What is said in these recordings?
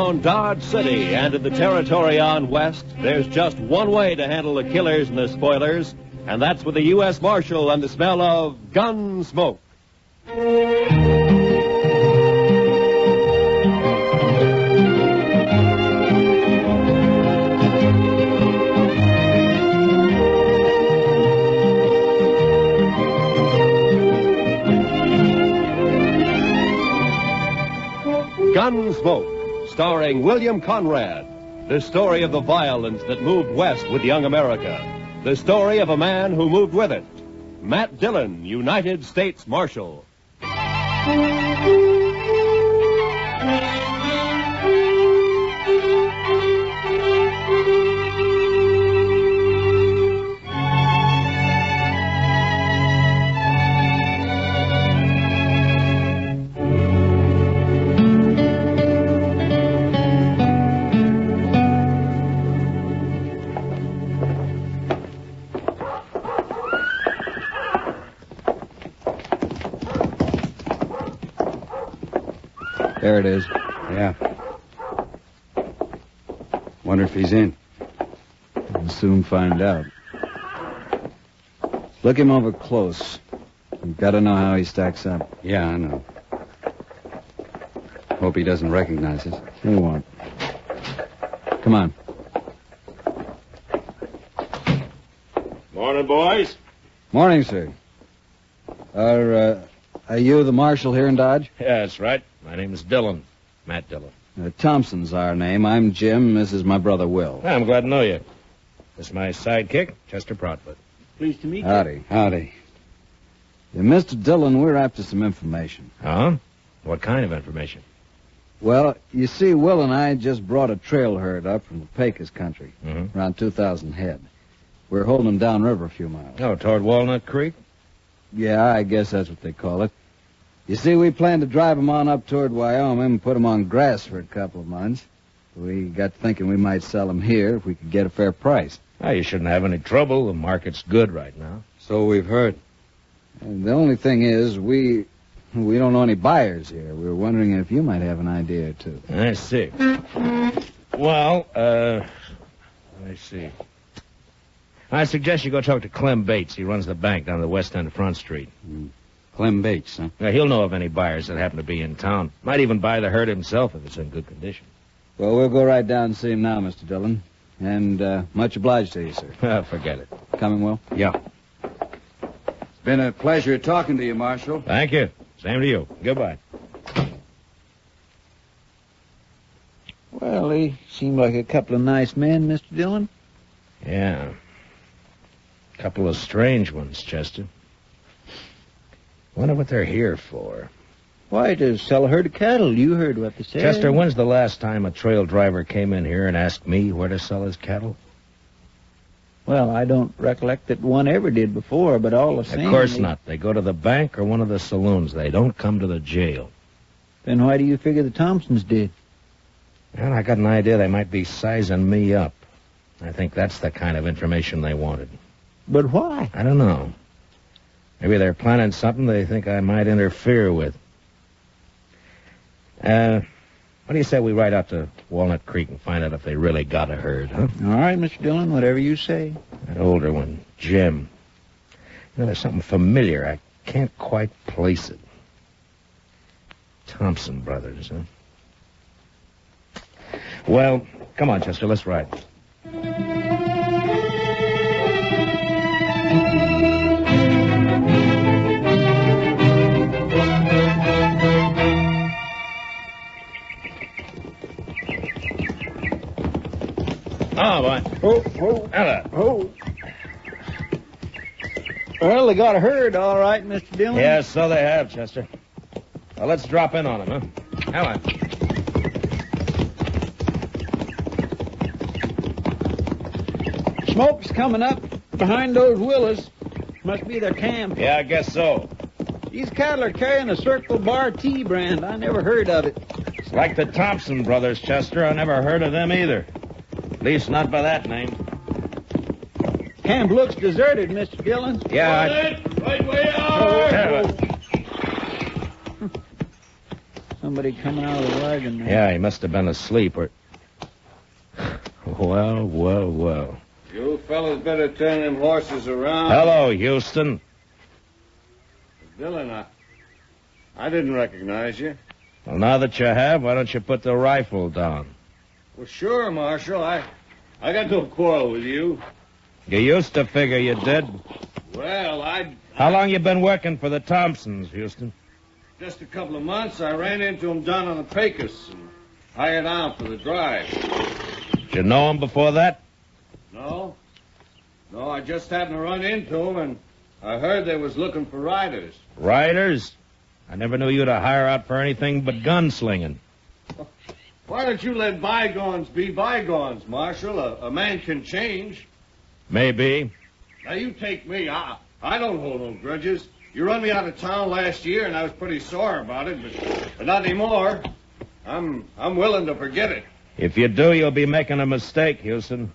around Dodge City and in the territory on west, there's just one way to handle the killers and the spoilers, and that's with the U.S. Marshal and the smell of Gunsmoke. Gunsmoke, starring William Conrad. The story of the violence that moved west with young America. The story of a man who moved with it. Matt Dillon, United States Marshal. There it is. Yeah. Wonder if he's in. We'll soon find out. Look him over close. You've got to know how he stacks up. Yeah, I know. Hope he doesn't recognize us. He won't. Come on. Morning, boys. Morning, sir. Are you the marshal here in Dodge? Yeah, that's right. My name is Dillon. Matt Dillon. Thompson's our name. I'm Jim. This is my brother, Will. I'm glad to know you. This is my sidekick, Chester Proudfoot. Pleased to meet you. Howdy. Howdy. Yeah, Mr. Dillon, we're after some information. Huh? What kind of information? Well, you see, Will and I just brought a trail herd up from the Pecos country, around 2,000 head. We're holding them downriver a few miles. Oh, toward Walnut Creek? Yeah, I guess that's what they call it. You see, we plan to drive them on up toward Wyoming and put them on grass for a couple of months. We got thinking we might sell them here if we could get a fair price. Oh, you shouldn't have any trouble. The market's good right now. So we've heard. And the only thing is, we don't know any buyers here. We were wondering if you might have an idea or two. I see. Well, let me see. I suggest you go talk to Clem Bates. He runs the bank down the west end of Front Street. Clem Bates, huh? Now, he'll know of any buyers that happen to be in town. Might even buy the herd himself if it's in good condition. Well, we'll go right down and see him now, Mr. Dillon. And much obliged to you, sir. Forget it. Coming, Will? Yeah. It's been a pleasure talking to you, Marshal. Thank you. Same to you. Goodbye. Well, they seem like a couple of nice men, Mr. Dillon. Yeah. Couple of strange ones, Chester. Wonder what they're here for. Why, to sell a herd of cattle. You heard what they said. Chester, when's the last time a trail driver came in here and asked me where to sell his cattle? Well, I don't recollect that one ever did before, but all the same... Of course not. They go to the bank or one of the saloons. They don't come to the jail. Then why do you figure the Thompsons did? Well, I got an idea they might be sizing me up. I think that's the kind of information they wanted. But why? I don't know. Maybe they're planning something they think I might interfere with. What do you say we ride out to Walnut Creek and find out if they really got a herd, huh? All right, Mr. Dillon, whatever you say. That older one, Jim. You know, there's something familiar. I can't quite place it. Thompson brothers, huh? Well, come on, Chester, let's ride. Oh, boy. Oh. Ella. Oh. Well, they got a herd, all right, Mr. Dillon. Yes, so they have, Chester. Well, let's drop in on them, huh? Ella. Smoke's coming up behind those willows. Must be their camp. Yeah, I guess so. These cattle are carrying a Circle Bar T brand. I never heard of it. It's like the Thompson brothers, Chester. I never heard of them either. At least not by that name. Camp looks deserted, Mr. Dillon. Yeah, Right way out. somebody coming out of the wagon there. Yeah, he must have been asleep or... Well. You fellas better turn them horses around. Hello, Houston. Dillon, I didn't recognize you. Well, now that you have, why don't you put the rifle down? Well, sure, Marshal. I got no quarrel with you. You used to figure you did. Well, How long you been working for the Thompsons, Houston? just a couple of months, I ran into him down on the Pecos and hired out for the drive. Did you know him before that? No, I just happened to run into him, and I heard they was looking for riders. Riders? I never knew you to hire out for anything but gunslinging. Why don't you let bygones be bygones, Marshal? A man can change. Maybe. Now, you take me. I don't hold no grudges. You run me out of town last year, and I was pretty sore about it, but not anymore. I'm willing to forget it. If you do, you'll be making a mistake, Houston.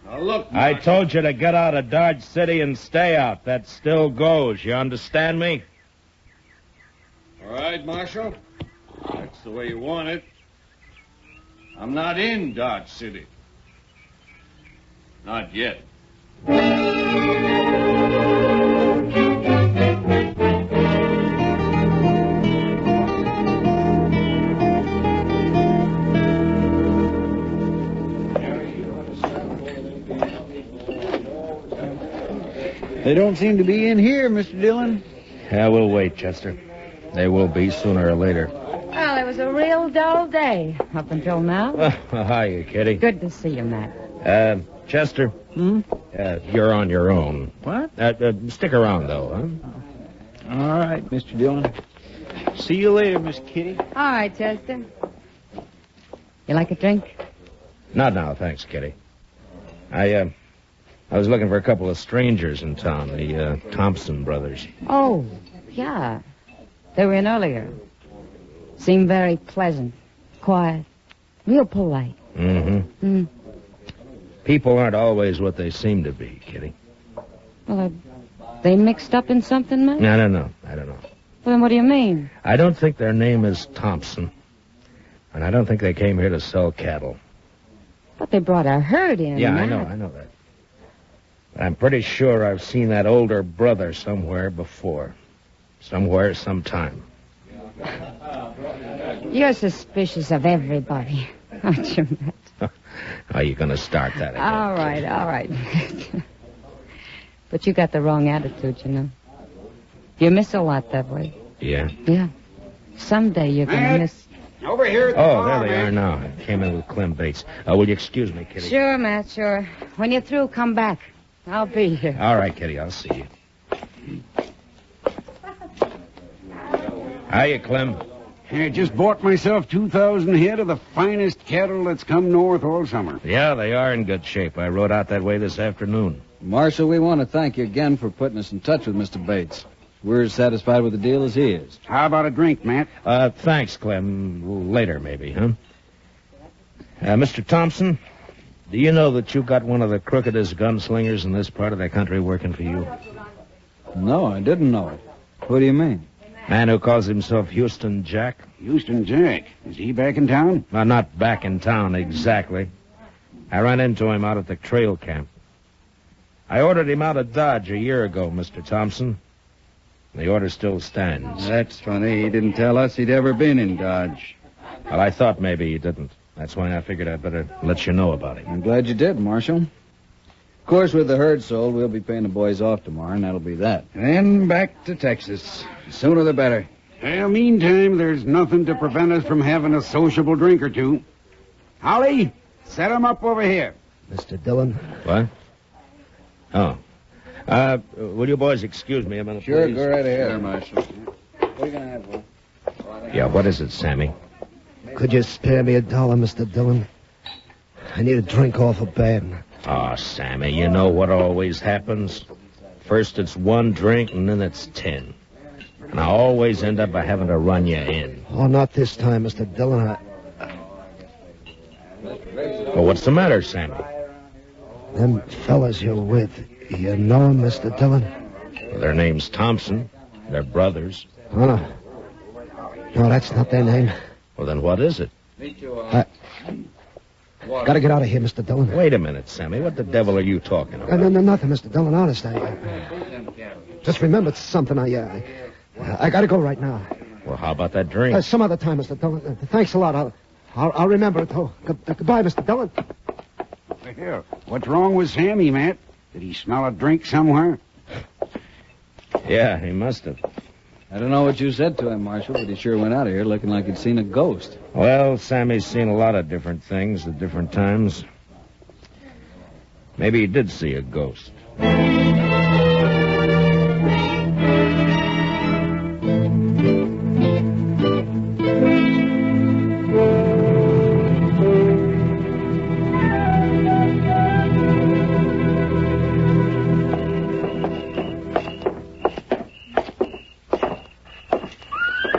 Now, look, I Marshal. told you to get out of Dodge City and stay out. That still goes. You understand me? All right, Marshal. That's the way you want it. I'm not in Dodge City. Not yet. They don't seem to be in here, Mr. Dillon. Yeah, we'll wait, Chester. They will be sooner or later. Well, it was a real dull day up until now. Hiya, Kitty. Good to see you, Matt. Chester, Hmm? you're on your own. What? Stick around, though, huh? All right, Mr. Dillon. See you later, Miss Kitty. All right, Chester. You like a drink? Not now, thanks, Kitty. I was looking for a couple of strangers in town, the Thompson brothers. Oh, yeah. They were in earlier. Seemed very pleasant, quiet, real polite. Mm-hmm. People aren't always what they seem to be, Kitty. Well, are they mixed up in something, Matt? I don't know. Well, then what do you mean? I don't think their name is Thompson. And I don't think they came here to sell cattle. But they brought a herd in, Yeah, Matt. I know that. I'm pretty sure I've seen that older brother somewhere before. Somewhere, sometime. You're suspicious of everybody, aren't you, Matt? Are you going to start that again? All right. But you got the wrong attitude, you know. You miss a lot that way. Yeah? Yeah. Someday you're going to miss... Over here at the Oh, bar, there they are now. I came in with Clem Bates. Will you excuse me, Kitty? Sure, Matt, sure. When you're through, come back. I'll be here. All right, Kitty, I'll see you. Hiya, Clem. I just bought myself 2,000 head of the finest cattle that's come north all summer. Yeah, they are in good shape. I rode out that way this afternoon. Marshal, we want to thank you again for putting us in touch with Mr. Bates. We're as satisfied with the deal as he is. How about a drink, Matt? Thanks, Clem. Later, maybe, huh? Mr. Thompson, do you know that you've got one of the crookedest gunslingers in this part of the country working for you? No, I didn't know it. What do you mean? Man who calls himself Houston Jack? Houston Jack. Is he back in town? Well, not back in town, exactly. I ran into him out at the trail camp. I ordered him out of Dodge a year ago, Mr. Thompson. The order still stands. That's funny. He didn't tell us he'd ever been in Dodge. Well, I thought maybe he didn't. That's why I figured I'd better let you know about it. I'm glad you did, Marshal. Of course, with the herd sold, we'll be paying the boys off tomorrow, and that'll be that. Then back to Texas. Sooner the better. Well, meantime, there's nothing to prevent us from having a sociable drink or two. Holly, set 'em up over here. Mr. Dillon? What? Oh. Will you boys excuse me a minute, Sure, please? go right ahead. Sure, Marshal. What are you going to have, Will? Yeah, what is it, Sammy? Could you spare me $1, Mr. Dillon? I need a drink awful bad. Oh, Sammy, you know what always happens? First it's one drink, and then it's 10. And I always end up by having to run you in. Oh, not this time, Mr. Dillon. Well, what's the matter, Sammy? Them fellas you're with, you know 'em, Mr. Dillon? Well, their name's Thompson. They're brothers. Huh? No, that's not their name. Well, then what is it? Gotta get out of here, Mr. Dillon. Wait a minute, Sammy. What the devil are you talking about? No, nothing, Mr. Dillon. Honest, just remembered something. I gotta go right now. Well, how about that drink? Some other time, Mr. Dillon. Thanks a lot. I'll remember it. Oh, goodbye, Mr. Dillon. Here, what's wrong with Sammy, Matt? Did he smell a drink somewhere? Yeah, he must have. I don't know what you said to him, Marshal, but he sure went out of here looking like he'd seen a ghost. Well, Sammy's seen a lot of different things at different times. Maybe he did see a ghost.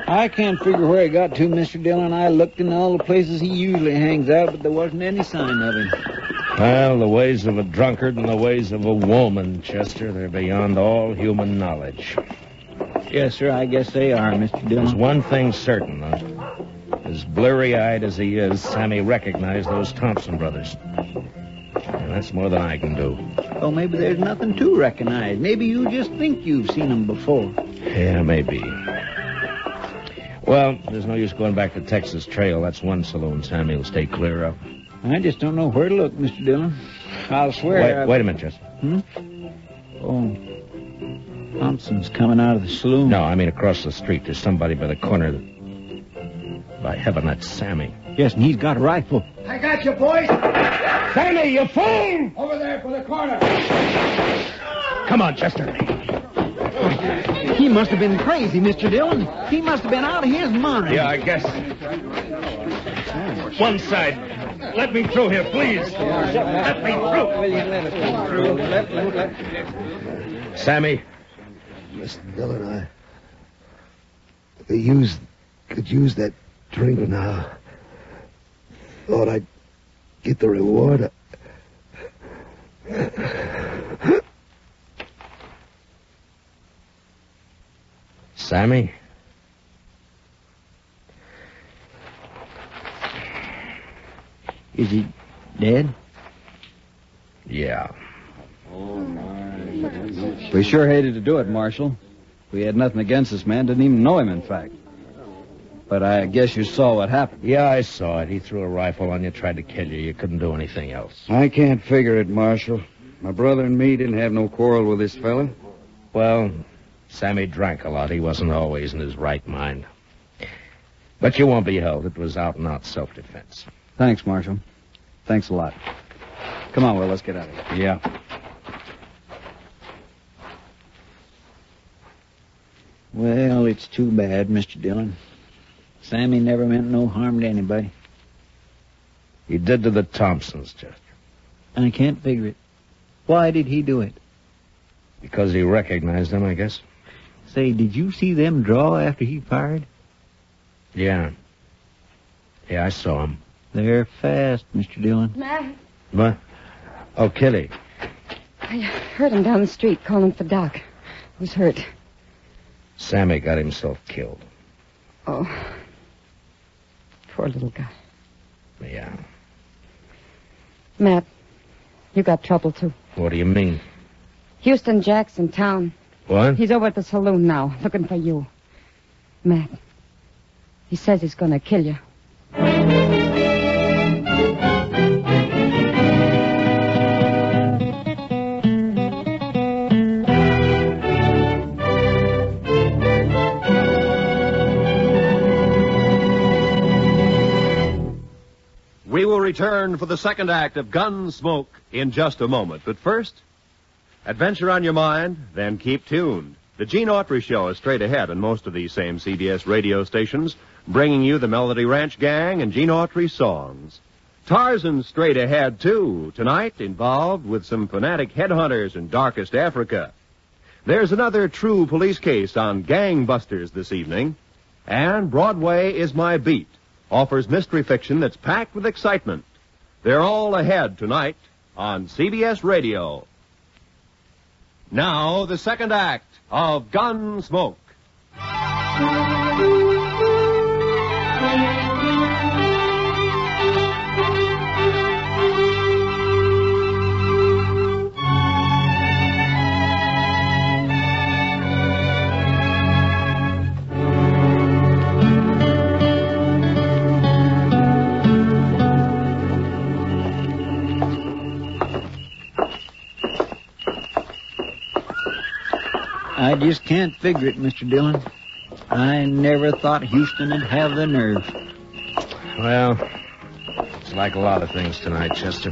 I can't figure where he got to, Mr. Dillon. I looked in all the places he usually hangs out, but there wasn't any sign of him. Well, the ways of a drunkard and the ways of a woman, Chester, they're beyond all human knowledge. Yes, sir, I guess they are, Mr. Dillon. There's one thing certain, though. As blurry-eyed as he is, Sammy recognized those Thompson brothers. And that's more than I can do. Oh, maybe there's nothing to recognize. Maybe you just think you've seen them before. Yeah, maybe. Well, there's no use going back to Texas Trail. That's one saloon Sammy will stay clear of. I just don't know where to look, Mr. Dillon. I'll swear... Wait a minute, Chester. Oh, Thompson's coming out of the saloon. No, I mean across the street. There's somebody by the corner that... By heaven, that's Sammy. Yes, and he's got a rifle. I got you, boys. Sammy, you fool! Over there for the corner. Come on, Chester. He must have been crazy, Mr. Dillon. He must have been out of his mind. Yeah, I guess. One side. Let me through here, please. Let me through. Sammy. Mr. Dillon, I could use that drink now. Thought I'd get the reward. Sammy? Is he dead? Yeah. We sure hated to do it, Marshal. We had nothing against this man, didn't even know him, in fact. But I guess you saw what happened. Yeah, I saw it. He threw a rifle on you, tried to kill you. You couldn't do anything else. I can't figure it, Marshal. My brother and me didn't have no quarrel with this fella. Well, Sammy drank a lot. He wasn't always in his right mind. But you won't be held. It was out-and-out self-defense. Thanks, Marshal. Thanks a lot. Come on, Will, let's get out of here. Yeah. Well, it's too bad, Mr. Dillon. Sammy never meant no harm to anybody. He did to the Thompsons, Chester. I can't figure it. Why did he do it? Because he recognized them, I guess. Say, did you see them draw after he fired? Yeah. Yeah, I saw him. They're fast, Mr. Dillon. Matt, What? Oh, Kitty. I heard him down the street calling for Doc. Who's hurt? Sammy got himself killed. Oh. Poor little guy. Yeah. Matt, you got trouble, too. What do you mean? Houston Jack's in town. What? He's over at the saloon now, looking for you. Matt, he says he's going to kill you. We will return for the second act of Gunsmoke in just a moment. But first, adventure on your mind, then keep tuned. The Gene Autry Show is straight ahead on most of these same CBS radio stations, bringing you the Melody Ranch Gang and Gene Autry songs. Tarzan's straight ahead, too, tonight involved with some fanatic headhunters in darkest Africa. There's another true police case on gangbusters this evening. And Broadway is My Beat offers mystery fiction that's packed with excitement. They're all ahead tonight on CBS Radio. Now, the second act of Gunsmoke. I just can't figure it, Mr. Dillon. I never thought Houston'd have the nerve. Well, it's like a lot of things tonight, Chester.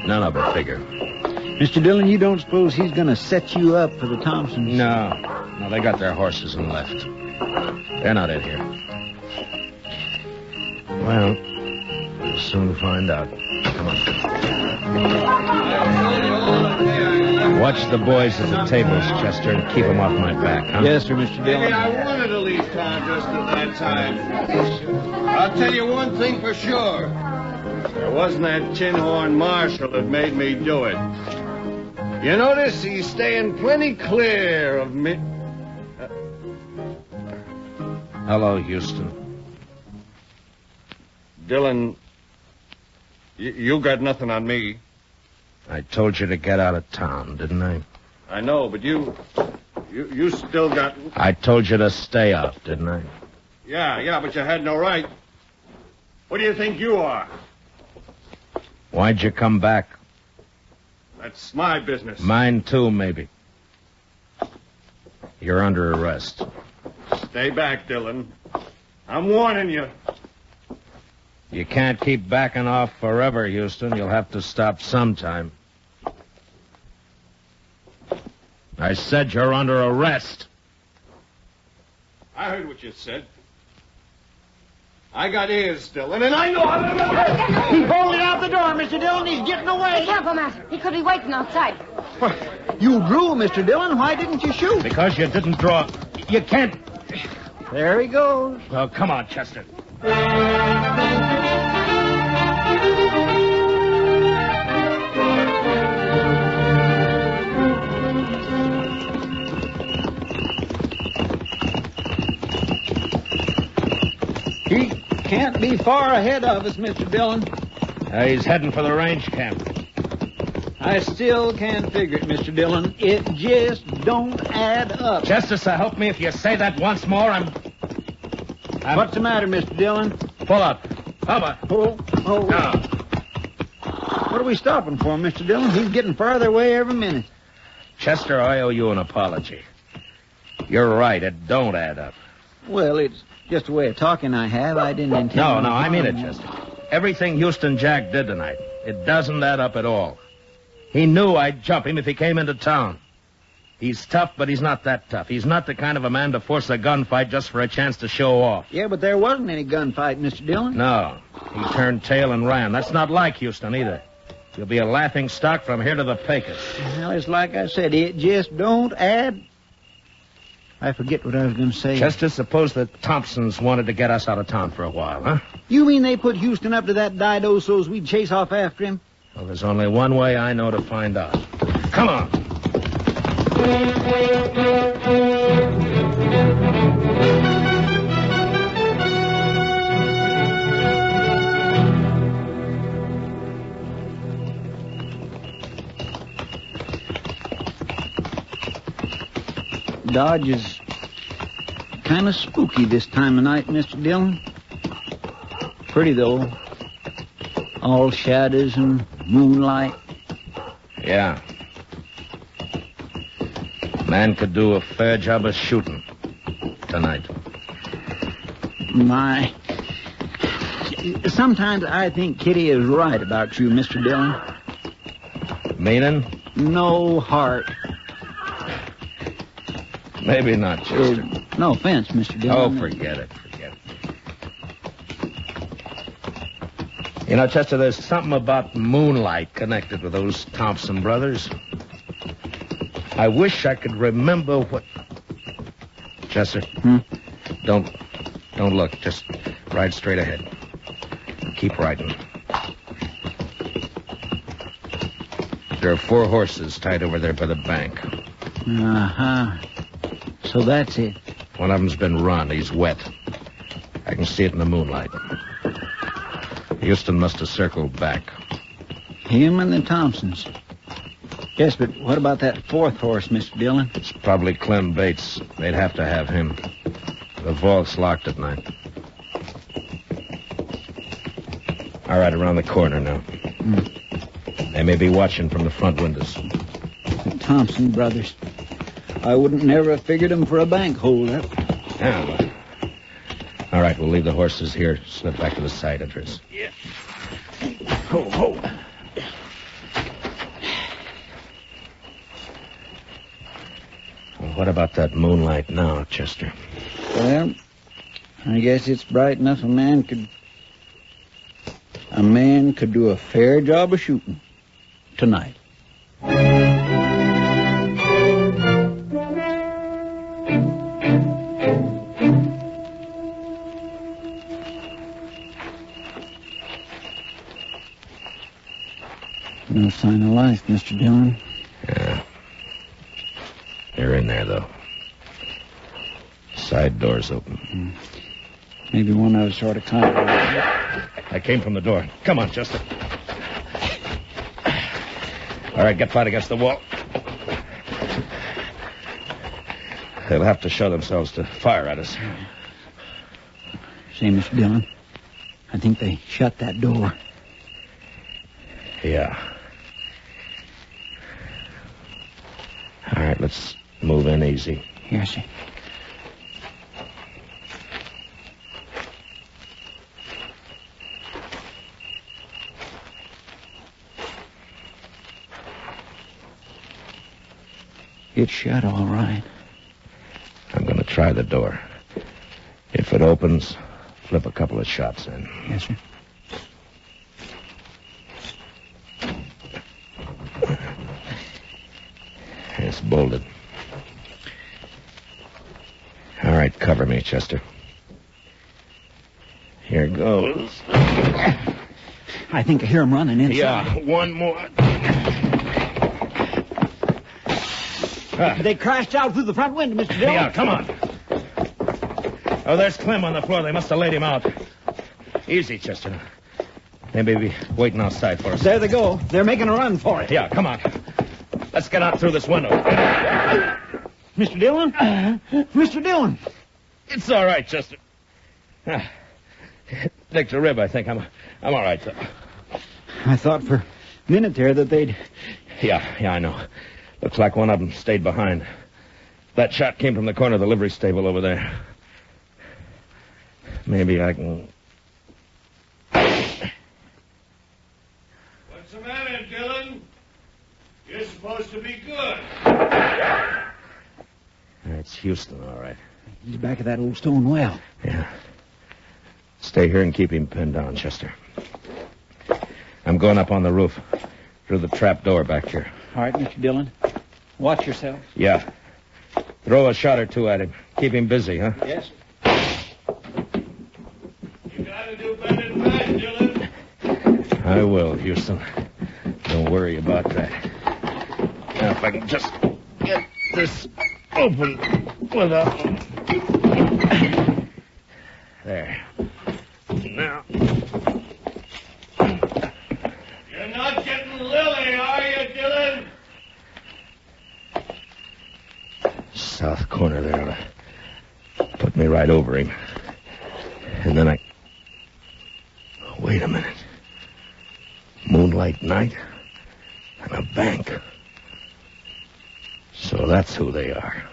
None of it figure. Mr. Dillon, you don't suppose he's going to set you up for the Thompsons? No, they got their horses and left. They're not in here. Well, we'll soon find out. Come on. Watch the boys at the tables, Chester, and keep them off my back, huh? Yes, sir, Mr. Dillon. Maybe I wanted to leave town just at that time. I'll tell you one thing for sure. There wasn't that tin horn marshal that made me do it. You notice he's staying plenty clear of me. Hello, Houston. Dillon, you got nothing on me. I told you to get out of town, didn't I? I know, but you still got... I told you to stay out, didn't I? Yeah, but you had no right. What do you think you are? Why'd you come back? That's my business. Mine too, maybe. You're under arrest. Stay back, Dillon. I'm warning you. You can't keep backing off forever, Houston. You'll have to stop sometime. I said you're under arrest. I heard what you said. I got ears, Dillon, and I know how to... He's bolted out the door, Mr. Dillon. He's getting away. Be careful, Master. He could be waiting outside. What? You drew, Mr. Dillon. Why didn't you shoot? Because you didn't draw. You can't... There he goes. Oh, come on, Chester. He can't be far ahead of us, Mr. Dillon. He's heading for the range camp. I still can't figure it, Mr. Dillon. It just don't add up. Chester, so help me if you say that once more, I'm... What's the matter, Mr. Dillon? Pull up. Hubba. Oh. Now. What are we stopping for, Mr. Dillon? He's getting farther away every minute. Chester, I owe you an apology. You're right, it don't add up. Well, it's just a way of talking I have. I didn't intend... No, I mean it, Chester. Everything Houston Jack did tonight, it doesn't add up at all. He knew I'd jump him if he came into town. He's tough, but he's not that tough. He's not the kind of a man to force a gunfight just for a chance to show off. Yeah, but there wasn't any gunfight, Mr. Dillon. No. He turned tail and ran. That's not like Houston either. You'll be a laughing stock from here to the Pecos. Well, it's like I said, it just don't add... I forget what I was going to say. Chester, suppose the Thompsons wanted to get us out of town for a while, huh? You mean they put Houston up to that dido so's we'd chase off after him? Well, there's only one way I know to find out. Come on. Dodge is kind of spooky this time of night, Mr. Dillon. Pretty, though. All shadows and moonlight. Yeah. Man could do a fair job of shooting tonight. My. Sometimes I think Kitty is right about you, Mr. Dillon. Meaning? No heart. Maybe not, Chester. No offense, Mr. Dillon. Oh, forget it. You know, Chester, there's something about moonlight connected with those Thompson brothers. I wish I could remember what... Chester? Don't look. Just ride straight ahead. Keep riding. There are 4 horses tied over there by the bank. Uh-huh. So that's it. One of them's been run. He's wet. I can see it in the moonlight. Houston must have circled back. Him and the Thompsons. Yes, but what about that 4th horse, Mr. Dillon? It's probably Clem Bates. They'd have to have him. The vault's locked at night. All right, around the corner now. They may be watching from the front windows. Thompson brothers. I wouldn't never have figured them for a bank holdup. Yeah, well. All right, we'll leave the horses here. Slip back to the side entrance. Yeah. Ho, ho. Well, what about that moonlight now, Chester? Well, I guess it's bright enough a man could do a fair job of shooting tonight. No sign of life, Mr. Dillon. Yeah. They're in there, though. Side door's open. Maybe one of us ought to contact. I came from the door. Come on, Chester. All right, get flat against the wall. They'll have to show themselves to fire at us. Say, Mr. Dillon, I think they shut that door. Yeah. All right, let's move in easy. Yes, sir. It's shut all right. I'm going to try the door. If it opens, flip a couple of shots in. Yes, sir. It's bolted. All right, cover me, Chester. Here goes. I think I hear him running inside. Yeah, one more. They crashed out through the front window, Mr. Dillon. Yeah, come on. Oh, there's Clem on the floor. They must have laid him out. Easy, Chester. They may be waiting outside for us. There they go. They're making a run for it. Yeah, come on. Let's get out through this window. Mr. Dillon? Mr. Dillon! It's all right, Chester. Nicked a rib, I think. I'm all right, though. I thought for a minute there that they'd... Yeah, I know. Looks like one of them stayed behind. That shot came from the corner of the livery stable over there. Maybe I can... What's the matter, Dillon? You're supposed to be good. It's Houston, all right. He's back at that old stone well. Yeah. Stay here and keep him pinned down, Chester. I'm going up on the roof through the trap door back here. All right, Mr. Dillon. Watch yourself. Yeah. Throw a shot or two at him. Keep him busy, huh? Yes. You gotta do better than that, Dillon. I will, Houston. Don't worry about that. Now, if I can just get this open without... There. Now... You're not getting Lily, are you, Dillon? South corner there. Put me right over him. And then I... Wait a minute. Moonlight night and a bank. So that's who they are.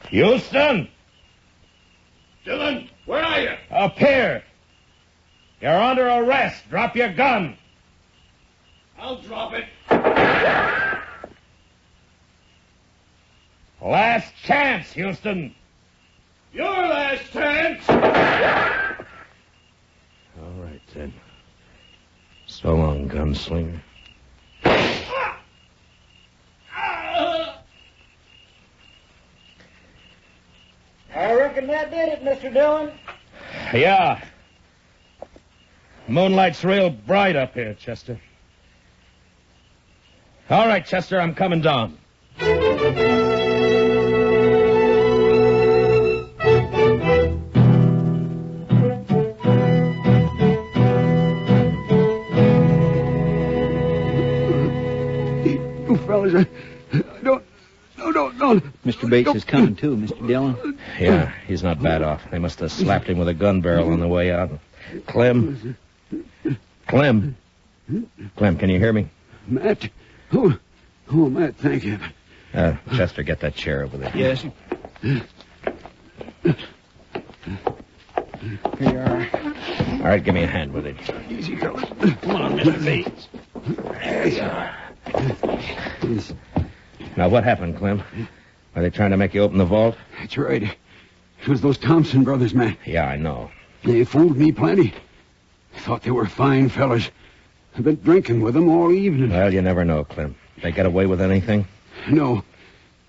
Houston! Dillon, where are you? Up here. You're under arrest. Drop your gun. I'll drop it. Last chance, Houston. Your last chance. All right, then. So long, gunslinger. I reckon that did it, Mr. Dillon. Yeah. Moonlight's real bright up here, Chester. All right, Chester, I'm coming down. You fellas, don't. Mr. Bates is coming, too, Mr. Dillon. Yeah, he's not bad off. They must have slapped him with a gun barrel on the way out. Clem. Clem, can you hear me? Matt? Oh, Matt, thank you. Chester, get that chair over there. Yes. Here you are. All right, give me a hand with it. Easy, fellas. Come on, Mr. Bates. There you are. Now, what happened, Clem? Are they trying to make you open the vault? That's right. It was those Thompson brothers, Matt. Yeah, I know. They fooled me plenty. Thought they were fine fellas. I've been drinking with them all evening. Well, you never know, Clem. They get away with anything? No.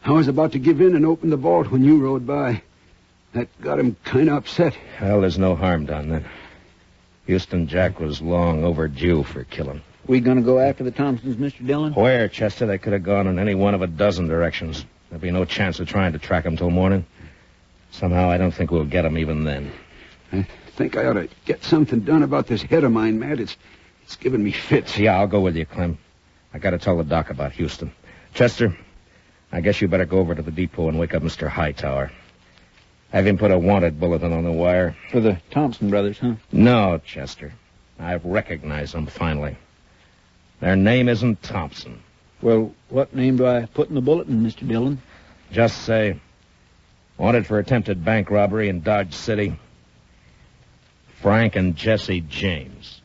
I was about to give in and open the vault when you rode by. That got him kind of upset. Well, there's no harm done then. Houston Jack was long overdue for killing. We gonna go after the Thompsons, Mr. Dillon? Where, Chester? They could have gone in any one of a dozen directions. There'd be no chance of trying to track them till morning. Somehow, I don't think we'll get them even then. I think I ought to get something done about this head of mine, Matt. It's giving me fits. Yeah, I'll go with you, Clem. I gotta tell the doc about Houston. Chester, I guess you better go over to the depot and wake up Mr. Hightower. Have him put a wanted bulletin on the wire. For the Thompson brothers, huh? No, Chester. I've recognized them finally. Their name isn't Thompson. Well, what name do I put in the bulletin, Mr. Dillon? Just say, wanted for attempted bank robbery in Dodge City, Frank and Jesse James.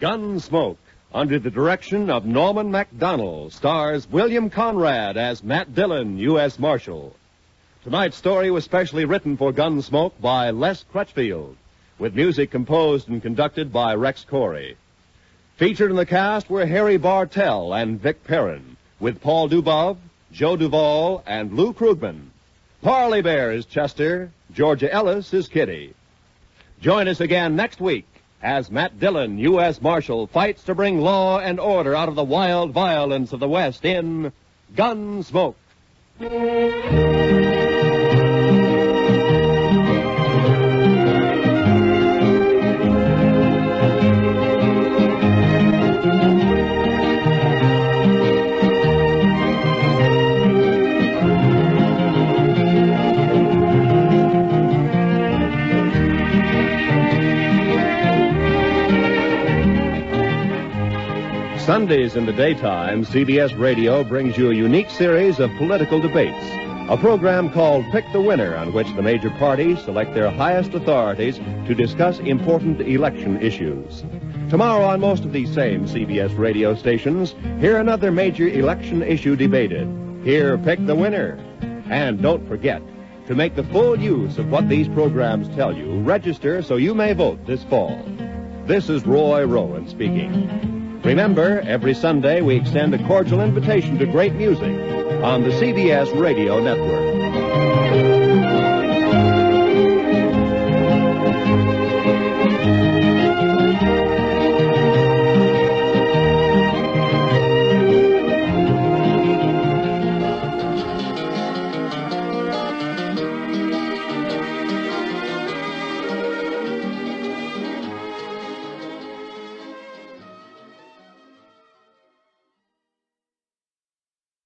Gunsmoke, under the direction of Norman Macdonnell, stars William Conrad as Matt Dillon, U.S. Marshal. Tonight's story was specially written for Gunsmoke by Les Crutchfield, with music composed and conducted by Rex Corey. Featured in the cast were Harry Bartell and Vic Perrin, with Paul Dubov, Joe Duvall, and Lou Krugman. Parley Baer is Chester, Georgia Ellis is Kitty. Join us again next week as Matt Dillon, U.S. Marshal, fights to bring law and order out of the wild violence of the West in Gunsmoke. Sundays in the daytime, CBS Radio brings you a unique series of political debates. A program called Pick the Winner, on which the major parties select their highest authorities to discuss important election issues. Tomorrow on most of these same CBS radio stations, hear another major election issue debated. Hear Pick the Winner. And don't forget, to make the full use of what these programs tell you, register so you may vote this fall. This is Roy Rowan speaking. Remember, every Sunday we extend a cordial invitation to great music on the CBS Radio Network.